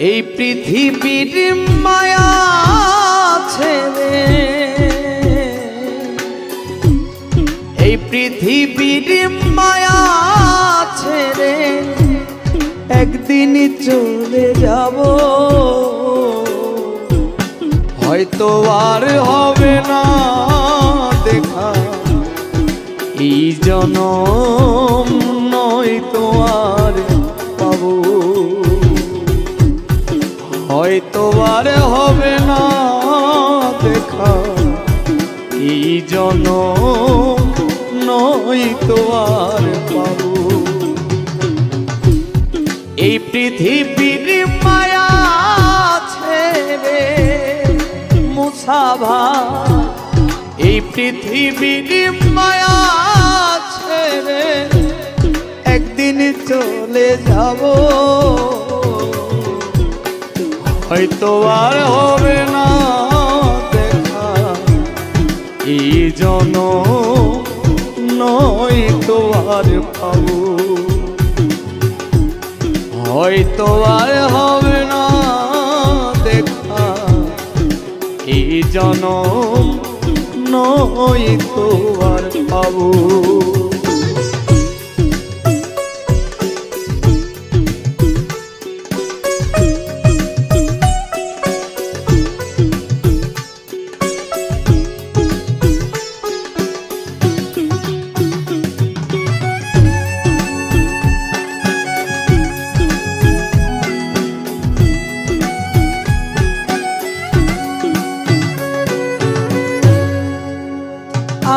এই পৃথিবীর মায়া ছেড়ে, এই পৃথিবীর মায়া ছেড়ে একদিন চলে যাব, হয়তো আর হবে না দেখা এই জনম, নয়তো আর পাবো, হয়তো আর হবে না দেখা এই জনম, নয়তো আর পাবো। এই পৃথিবীর মায়া ছেড়ে মুসাভা, এই পৃথিবীর মায়া ছেড়ে একদিন চলে যাব, হয়তো আর হবে না দেখা এই জনম, নয়তো আর পাবো, হয়তো আর হবে না দেখা এই জনম, নয়তো আর পাবো।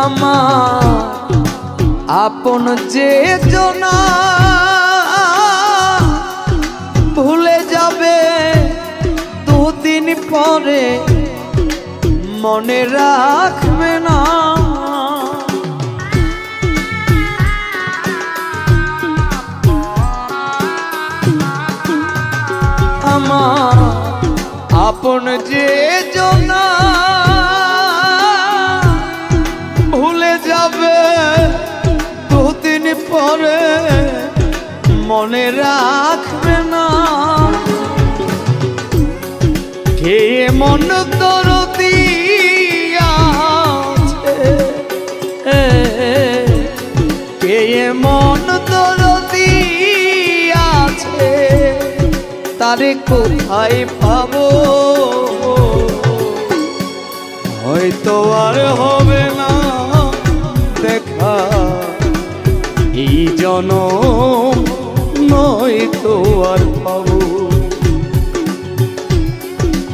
আমার আপন যে জনা ভুলে যাবে দুদিন পরে, মনে রাখবে না আমার আপন যে জনা ভুলে যাবে দুদিন পরে, মনে রাখবে না কে মন দরদি আছে, কে মন দরদি আছে, তারে কোথায় পাবো, হয়তো আর হবে না দেখা এই জনম, নয়তো আর পাবো,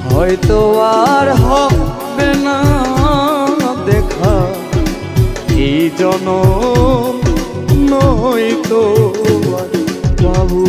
হয়তো আর হবে না দেখা এই জনম, নয়তো আর পাবো।